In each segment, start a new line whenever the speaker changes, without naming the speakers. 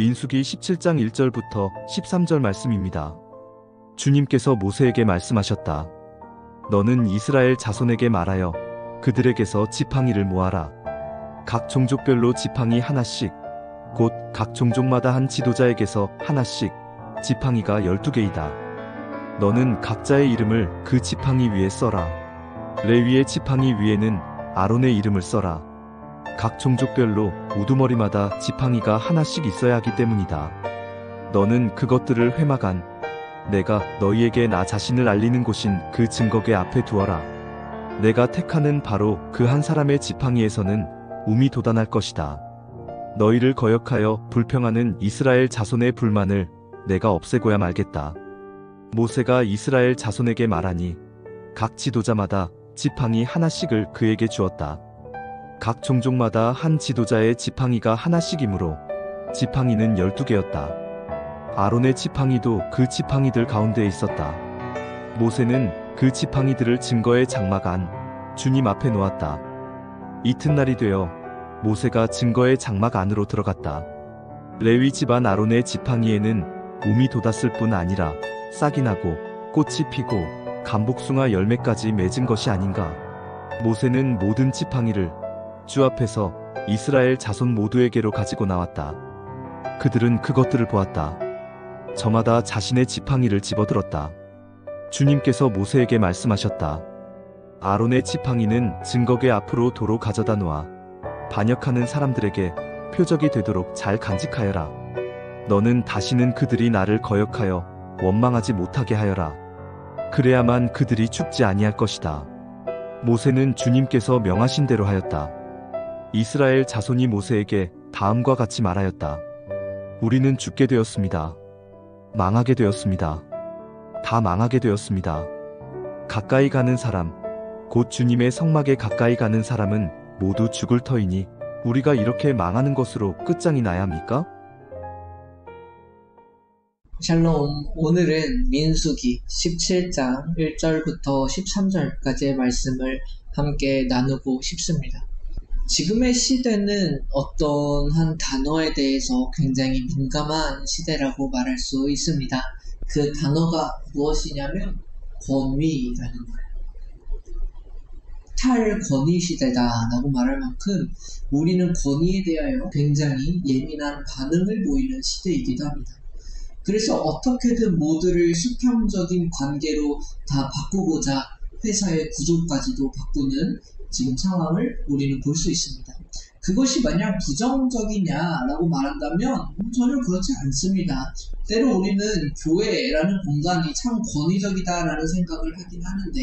민수기 17장 1절부터 13절 말씀입니다. 주님께서 모세에게 말씀하셨다. 너는 이스라엘 자손에게 말하여 그들에게서 지팡이를 모아라. 각 종족별로 지팡이 하나씩, 곧 각 종족마다 한 지도자에게서 하나씩, 지팡이가 12개이다. 너는 각자의 이름을 그 지팡이 위에 써라. 레위의 지팡이 위에는 아론의 이름을 써라. 각 종족별로 우두머리마다 지팡이가 하나씩 있어야 하기 때문이다. 너는 그것들을 회막안, 내가 너희에게 나 자신을 알리는 곳인 그 증거궤 앞에 두어라. 내가 택하는 바로 그 한 사람의 지팡이에서는 움이 돋아날 것이다. 너희를 거역하여 불평하는 이스라엘 자손의 불만을 내가 없애고야 말겠다. 모세가 이스라엘 자손에게 말하니 각 지도자마다 지팡이 하나씩을 그에게 주었다. 각 종족마다 한 지도자의 지팡이가 하나씩이므로 지팡이는 12개였다. 아론의 지팡이도 그 지팡이들 가운데에 있었다. 모세는 그 지팡이들을 증거의 장막 안 주님 앞에 놓았다. 이튿날이 되어 모세가 증거의 장막 안으로 들어갔다. 레위 집안 아론의 지팡이에는 움이 돋았을 뿐 아니라 싹이 나고 꽃이 피고 감복숭아 열매까지 맺은 것이 아닌가. 모세는 모든 지팡이를 주 앞에서 이스라엘 자손 모두에게로 가지고 나왔다. 그들은 그것들을 보았다. 저마다 자신의 지팡이를 집어들었다. 주님께서 모세에게 말씀하셨다. 아론의 지팡이는 증거궤 앞으로 도로 가져다 놓아 반역하는 사람들에게 표적이 되도록 잘 간직하여라. 너는 다시는 그들이 나를 거역하여 원망하지 못하게 하여라. 그래야만 그들이 죽지 아니할 것이다. 모세는 주님께서 명하신 대로 하였다. 이스라엘 자손이 모세에게 다음과 같이 말하였다. 우리는 죽게 되었습니다. 망하게 되었습니다. 다 망하게 되었습니다. 가까이 가는 사람, 곧 주님의 성막에 가까이 가는 사람은 모두 죽을 터이니 우리가 이렇게 망하는 것으로 끝장이 나야 합니까?
샬롬, 오늘은 민수기 17장 1절부터 13절까지의 말씀을 함께 나누고 싶습니다. 지금의 시대는 어떤 한 단어에 대해서 굉장히 민감한 시대라고 말할 수 있습니다. 그 단어가 무엇이냐면 권위라는 거예요. 탈권위 시대다라고 말할 만큼 우리는 권위에 대하여 굉장히 예민한 반응을 보이는 시대이기도 합니다. 그래서 어떻게든 모두를 수평적인 관계로 다 바꾸고자 회사의 구조까지도 바꾸는 지금 상황을 우리는 볼 수 있습니다. 그것이 만약 부정적이냐라고 말한다면 전혀 그렇지 않습니다. 때로 우리는 교회라는 공간이 참 권위적이다라는 생각을 하긴 하는데,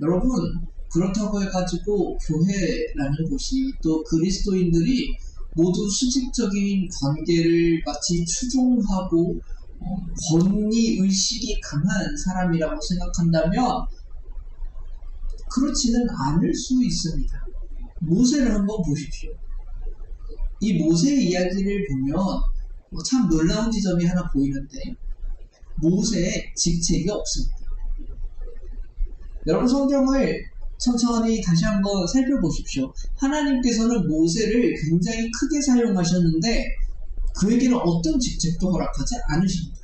여러분, 그렇다고 해가지고 교회라는 곳이 또 그리스도인들이 모두 수직적인 관계를 마치 추종하고 권위의식이 강한 사람이라고 생각한다면 그렇지는 않을 수 있습니다. 모세를 한번 보십시오. 이 모세의 이야기를 보면 참 놀라운 지점이 하나 보이는데, 모세의 직책이 없습니다. 여러분, 성경을 천천히 다시 한번 살펴보십시오. 하나님께서는 모세를 굉장히 크게 사용하셨는데 그에게는 어떤 직책도 허락하지 않으십니다.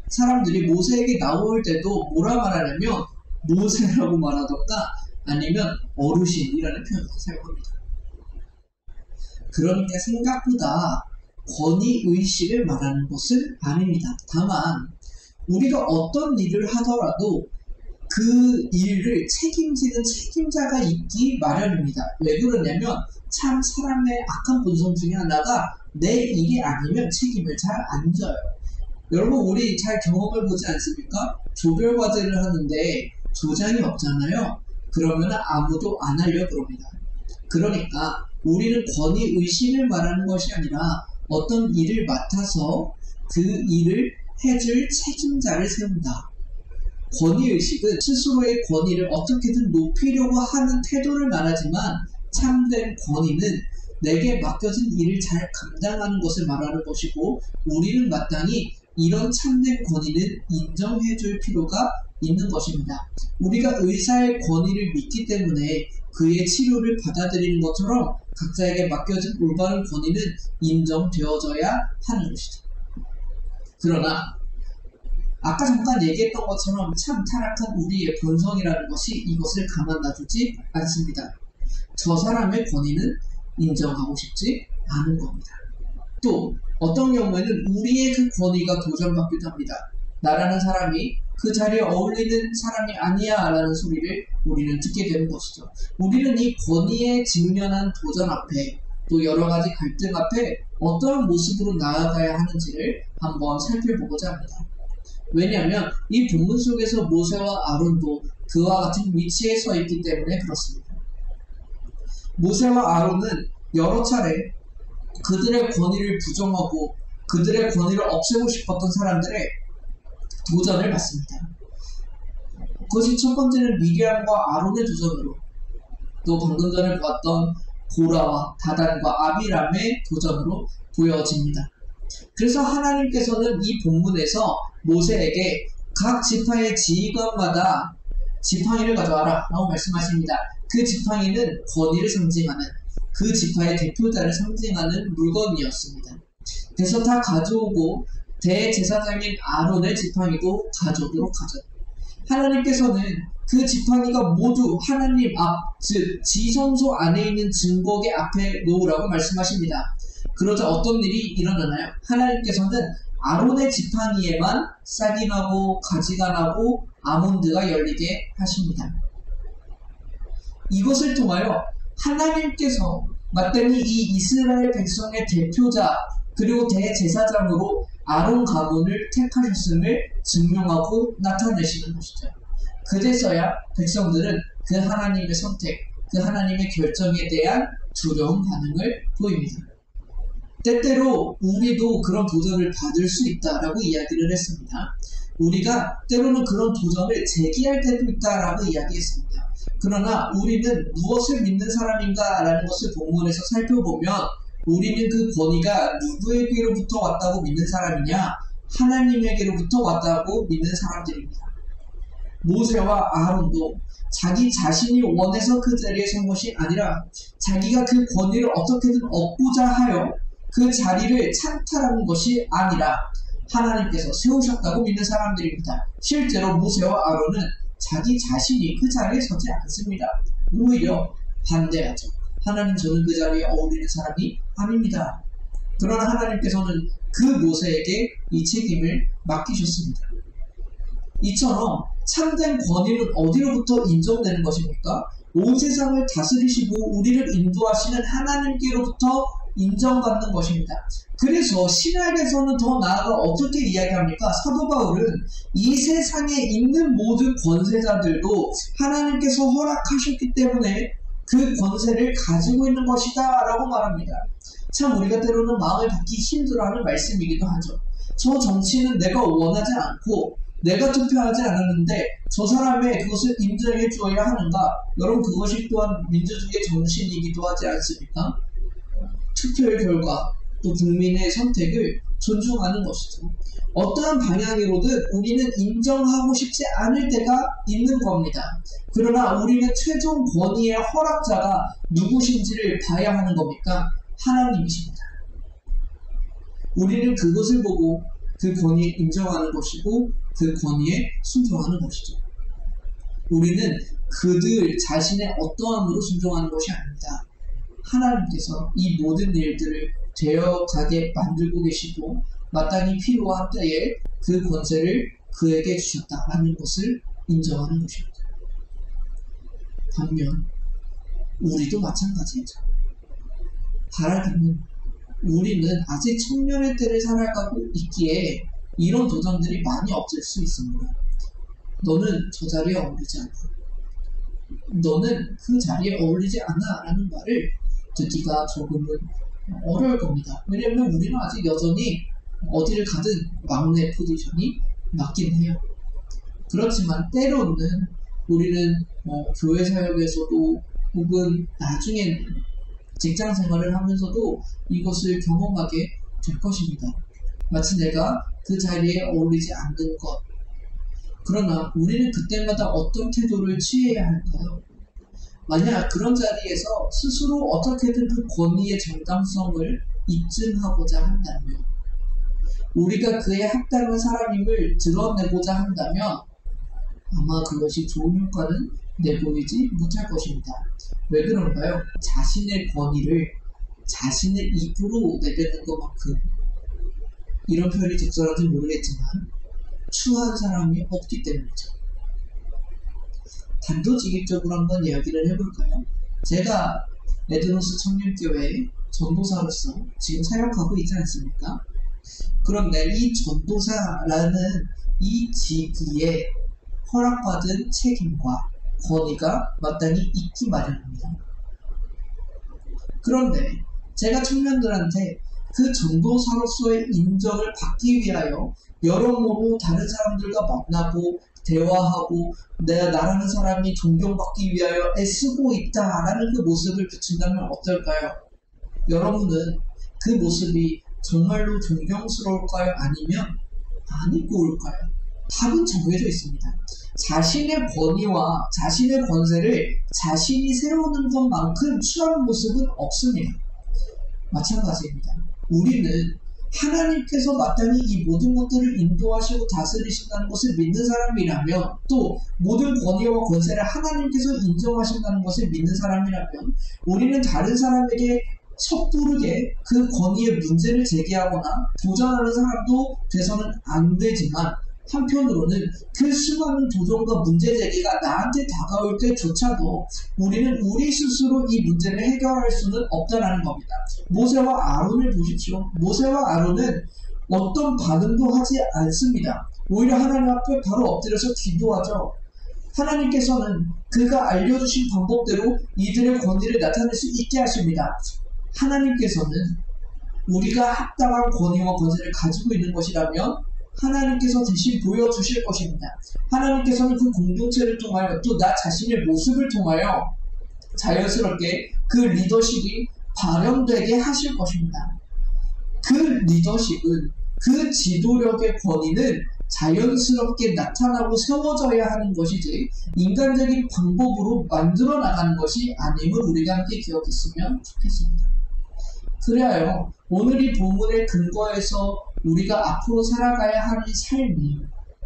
사람들이 모세에게 나올 때도 뭐라 말하냐면 모세라고 말하던가 아니면 어르신이라는 표현을 사용합니다. 그러니까 생각보다 권위의식을 말하는 것은 아닙니다. 다만 우리가 어떤 일을 하더라도 그 일을 책임지는 책임자가 있기 마련입니다. 왜 그러냐면 참 사람의 악한 본성 중에 하나가 내 일이 아니면 책임을 잘 안 져요. 여러분, 우리 잘 경험을 보지 않습니까? 조별 과제를 하는데 조장이 없잖아요. 그러면 아무도 안 하려고 그럽니다. 그러니까 우리는 권위의식을 말하는 것이 아니라 어떤 일을 맡아서 그 일을 해줄 책임자를 세운다. 권위의식은 스스로의 권위를 어떻게든 높이려고 하는 태도를 말하지만 참된 권위는 내게 맡겨진 일을 잘 감당하는 것을 말하는 것이고, 우리는 마땅히 이런 참된 권위는 인정해줄 필요가 있는 것입니다. 우리가 의사의 권위를 믿기 때문에 그의 치료를 받아들이는 것처럼 각자에게 맡겨진 올바른 권위는 인정되어져야 하는 것이죠. 그러나 아까 잠깐 얘기했던 것처럼 참 타락한 우리의 본성이라는 것이 이것을 가만 놔두지 않습니다. 저 사람의 권위는 인정하고 싶지 않은 겁니다. 또 어떤 경우에는 우리의 그 권위가 도전받기도 합니다. 나라는 사람이 그 자리에 어울리는 사람이 아니야 라는 소리를 우리는 듣게 되는 것이죠. 우리는 이 권위에 직면한 도전 앞에 또 여러가지 갈등 앞에 어떠한 모습으로 나아가야 하는지를 한번 살펴보고자 합니다. 왜냐하면 이 본문 속에서 모세와 아론도 그와 같은 위치에 서 있기 때문에 그렇습니다. 모세와 아론은 여러 차례 그들의 권위를 부정하고 그들의 권위를 없애고 싶었던 사람들의 도전을 받습니다. 그것이 첫 번째는 미리암과 아론의 도전으로, 또 방금 전에 보았던 고라와 다단과 아비람의 도전으로 보여집니다. 그래서 하나님께서는 이 본문에서 모세에게 각 지파의 지휘관마다 지팡이를 가져와라 라고 말씀하십니다. 그 지팡이는 권위를 상징하는, 그 지파의 대표자를 상징하는 물건이었습니다. 그래서 다 가져오고 대제사장인 아론의 지팡이도 가져오도록 하죠. 하나님께서는 그 지팡이가 모두 하나님 앞, 즉 지성소 안에 있는 증거계 앞에 놓으라고 말씀하십니다. 그러자 어떤 일이 일어나나요? 하나님께서는 아론의 지팡이에만 싹이 나고 가지가 나고 아몬드가 열리게 하십니다. 이것을 통하여 하나님께서 마땅히 이 이스라엘 백성의 대표자 그리고 대제사장으로 아론 가문을 택하셨음을 증명하고 나타내시는 것이죠. 그제서야 백성들은 그 하나님의 선택, 그 하나님의 결정에 대한 두려운 반응을 보입니다. 때때로 우리도 그런 도전을 받을 수 있다라고 이야기를 했습니다. 우리가 때로는 그런 도전을 제기할 때도 있다라고 이야기했습니다. 그러나 우리는 무엇을 믿는 사람인가 라는 것을 본문에서 살펴보면 우리는 그 권위가 누구에게로부터 왔다고 믿는 사람이냐? 하나님에게로부터 왔다고 믿는 사람들입니다. 모세와 아론도 자기 자신이 원해서 그 자리에 선 것이 아니라 자기가 그 권위를 어떻게든 얻고자 하여 그 자리를 찬탈하는 것이 아니라 하나님께서 세우셨다고 믿는 사람들입니다. 실제로 모세와 아론은 자기 자신이 그 자리에 서지 않습니다. 오히려 반대하죠. 하나님, 저는 그 자리에 어울리는 사람이 아닙니다. 그러나 하나님께서는 그 모세에게 이 책임을 맡기셨습니다. 이처럼 참된 권위는 어디로부터 인정되는 것입니까? 온 세상을 다스리시고 우리를 인도하시는 하나님께로부터 인정받는 것입니다. 그래서 신약에서는 더 나아가 어떻게 이야기합니까? 사도 바울은 이 세상에 있는 모든 권세자들도 하나님께서 허락하셨기 때문에 그 권세를 가지고 있는 것이다 라고 말합니다. 참 우리가 때로는 마음을 받기 힘들어하는 말씀이기도 하죠. 저 정치는 내가 원하지 않고 내가 투표하지 않았는데 저 사람의 그것을 인정해 주어야 하는가? 여러분, 그것이 또한 민주주의의 정신이기도 하지 않습니까? 투표의 결과 또 국민의 선택을 존중하는 것이죠. 어떠한 방향으로든 우리는 인정하고 싶지 않을 때가 있는 겁니다. 그러나 우리는 최종 권위의 허락자가 누구신지를 봐야 하는 겁니까? 하나님이십니다. 우리는 그것을 보고 그 권위에 인정하는 것이고 그 권위에 순종하는 것이죠. 우리는 그들 자신의 어떠함으로 순종하는 것이 아닙니다. 하나님께서 이 모든 일들을 되어가게 만들고 계시고 마땅히 필요한 때에 그 권세를 그에게 주셨다라는 것을 인정하는 것입니다. 반면 우리도 마찬가지죠. 바라기는 우리는 아직 청년의 때를 살아가고 있기에 이런 도전들이 많이 없을 수 있습니다. 너는 저 자리에 어울리지 않아. 너는 그 자리에 어울리지 않아 라는 말을 듣기가 조금은 어려울 겁니다. 왜냐하면 우리는 아직 여전히 어디를 가든 막내 포지션이 맞긴 해요. 그렇지만 때로는 우리는 교회 사역에서도 혹은 나중에는 직장 생활을 하면서도 이것을 경험하게 될 것입니다. 마치 내가 그 자리에 어울리지 않는 것, 그러나 우리는 그때마다 어떤 태도를 취해야 할까요? 만약 그런 자리에서 스스로 어떻게든 그 권위의 정당성을 입증하고자 한다면, 우리가 그의 합당한 사람임을 드러내고자 한다면 아마 그것이 좋은 효과는 내보이지 못할 것입니다. 왜 그런가요? 자신의 권위를 자신의 입으로 내뱉는 것만큼, 이런 표현이 적절한지 모르겠지만, 추한 사람이 없기 때문이죠. 단도직입적으로 한번 이야기를 해볼까요? 제가 레드노스 청년교회의 전도사로서 지금 사역하고 있지 않습니까? 그런데 이 전도사라는 이 직위에 허락받은 책임과 권위가 마땅히 있기 마련입니다. 그런데 제가 청년들한테 그 전도사로서의 인정을 받기 위하여 여러모로 다른 사람들과 만나고 대화하고 나라는 사람이 존경받기 위하여 애쓰고 있다라는 그 모습을 비춘다면 어떨까요? 여러분은 그 모습이 정말로 존경스러울까요? 아니면 아니 꼴까요? 답은 정해져 있습니다. 자신의 권위와 자신의 권세를 자신이 세우는 것만큼 추한 모습은 없습니다. 마찬가지입니다. 우리는 하나님께서 마땅히 이 모든 것들을 인도하시고 다스리신다는 것을 믿는 사람이라면, 또 모든 권위와 권세를 하나님께서 인정하신다는 것을 믿는 사람이라면, 우리는 다른 사람에게 섣부르게 그 권위에 문제를 제기하거나 도전하는 사람도 돼서는 안 되지만, 한편으로는 그 수많은 도전과 문제 제기가 나한테 다가올 때조차도 우리는 우리 스스로 이 문제를 해결할 수는 없다라는 겁니다. 모세와 아론을 보십시오. 모세와 아론은 어떤 반응도 하지 않습니다. 오히려 하나님 앞에 바로 엎드려서 기도하죠. 하나님께서는 그가 알려주신 방법대로 이들의 권위를 나타낼 수 있게 하십니다. 하나님께서는 우리가 합당한 권위와 권세를 가지고 있는 것이라면 하나님께서 대신 보여주실 것입니다. 하나님께서는 그 공동체를 통하여, 또 나 자신의 모습을 통하여 자연스럽게 그 리더십이 발현되게 하실 것입니다. 그 리더십은, 그 지도력의 권위는 자연스럽게 나타나고 세워져야 하는 것이지 인간적인 방법으로 만들어 나가는 것이 아님을 우리가 함께 기억했으면 좋겠습니다. 그래야 오늘 이 본문의 근거에서 우리가 앞으로 살아가야 하는 삶이,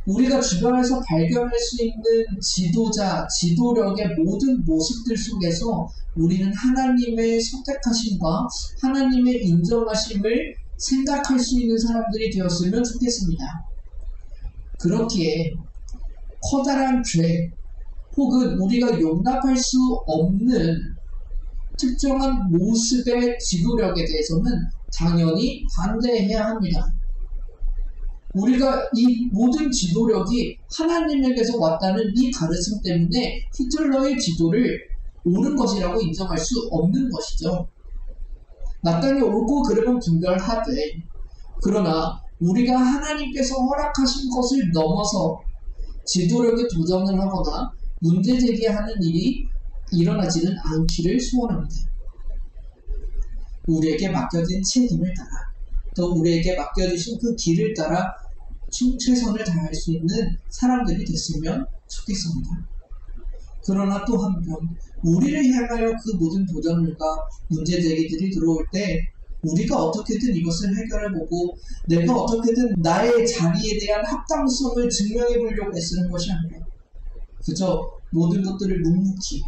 우리가 주변에서 발견할 수 있는 지도자, 지도력의 모든 모습들 속에서 우리는 하나님의 선택하심과 하나님의 인정하심을 생각할 수 있는 사람들이 되었으면 좋겠습니다. 그렇기에 커다란 죄 혹은 우리가 용납할 수 없는 특정한 모습의 지도력에 대해서는 당연히 반대해야 합니다. 우리가 이 모든 지도력이 하나님에게서 왔다는 이 가르침 때문에 히틀러의 지도를 옳은 것이라고 인정할 수 없는 것이죠. 마땅히 옳고 그름은 분별하되, 그러나 우리가 하나님께서 허락하신 것을 넘어서 지도력에 도전을 하거나 문제 제기하는 일이 일어나지는 않기를 소원합니다. 우리에게 맡겨진 책임을 따라, 또 우리에게 맡겨주신 그 길을 따라 최선을 다할 수 있는 사람들이 됐으면 좋겠습니다. 그러나 또 한편 우리를 향하여 그 모든 도전과 문제 제기들이 들어올 때 우리가 어떻게든 이것을 해결해보고 내가 어떻게든 나의 자리에 대한 합당성을 증명해 보려고 애쓰는 것이 아니라 그저 모든 것들을 묵묵히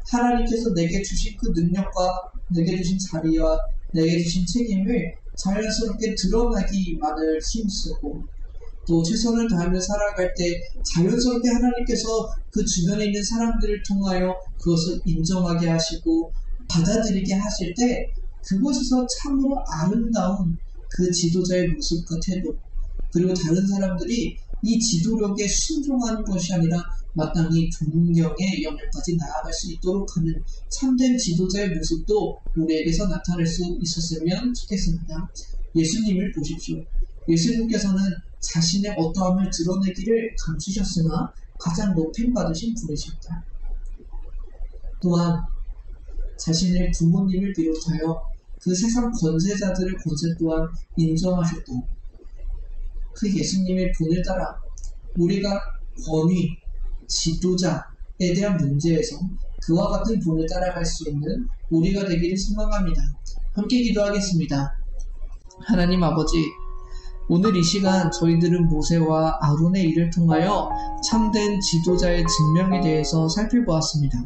하나님께서 내게 주신 그 능력과 내게 주신 자리와 내게 주신 책임을 자연스럽게 드러나기만을 힘쓰고, 또 최선을 다하며 살아갈 때 자연스럽게 하나님께서 그 주변에 있는 사람들을 통하여 그것을 인정하게 하시고 받아들이게 하실 때, 그곳에서 참으로 아름다운 그 지도자의 모습과 태도, 그리고 다른 사람들이 이 지도력에 순종하는 것이 아니라 마땅히 존경의 영역까지 나아갈 수 있도록 하는 참된 지도자의 모습도 우리에게서 나타날 수 있었으면 좋겠습니다. 예수님을 보십시오. 예수님께서는 자신의 어떠함을 드러내기를 감추셨으나 가장 높임받으신 분이셨다. 또한 자신의 부모님을 비롯하여 그 세상 권세자들의 권세 또한 인정하셨고, 그 예수님의 분을 따라 우리가 권위, 지도자에 대한 문제에서 그와 같은 본을 따라갈 수 있는 우리가 되기를 소망합니다. 함께 기도하겠습니다. 하나님 아버지, 오늘 이 시간 저희들은 모세와 아론의 일을 통하여 참된 지도자의 증명에 대해서 살펴보았습니다.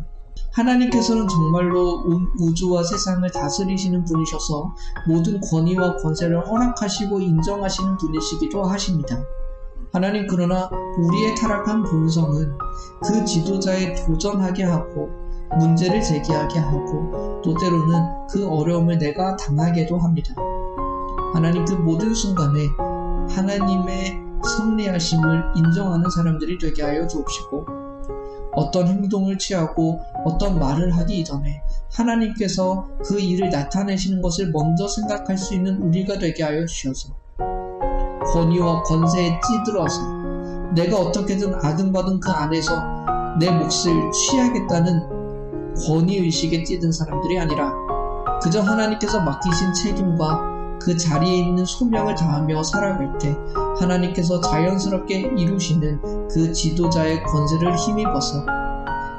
하나님께서는 정말로 온 우주와 세상을 다스리시는 분이셔서 모든 권위와 권세를 허락하시고 인정하시는 분이시기도 하십니다. 하나님, 그러나 우리의 타락한 본성은 그 지도자에 도전하게 하고 문제를 제기하게 하고 또 때로는 그 어려움을 내가 당하게도 합니다. 하나님, 그 모든 순간에 하나님의 섭리하심을 인정하는 사람들이 되게 하여 주옵시고, 어떤 행동을 취하고 어떤 말을 하기 이전에 하나님께서 그 일을 나타내시는 것을 먼저 생각할 수 있는 우리가 되게 하여 주셔서 권위와 권세에 찌들어서 내가 어떻게든 아등바등 그 안에서 내 몫을 취하겠다는 권위의식에 찌든 사람들이 아니라 그저 하나님께서 맡기신 책임과 그 자리에 있는 소명을 다하며 살아갈 때 하나님께서 자연스럽게 이루시는 그 지도자의 권세를 힘입어서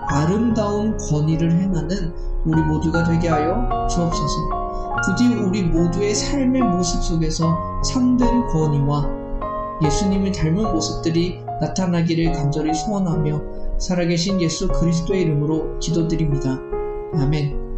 아름다운 권위를 행하는 우리 모두가 되게 하여 주옵소서. 부디 우리 모두의 삶의 모습 속에서 참된 권위와 예수님을 닮은 모습들이 나타나기를 간절히 소원하며 살아계신 예수 그리스도의 이름으로 기도드립니다. 아멘.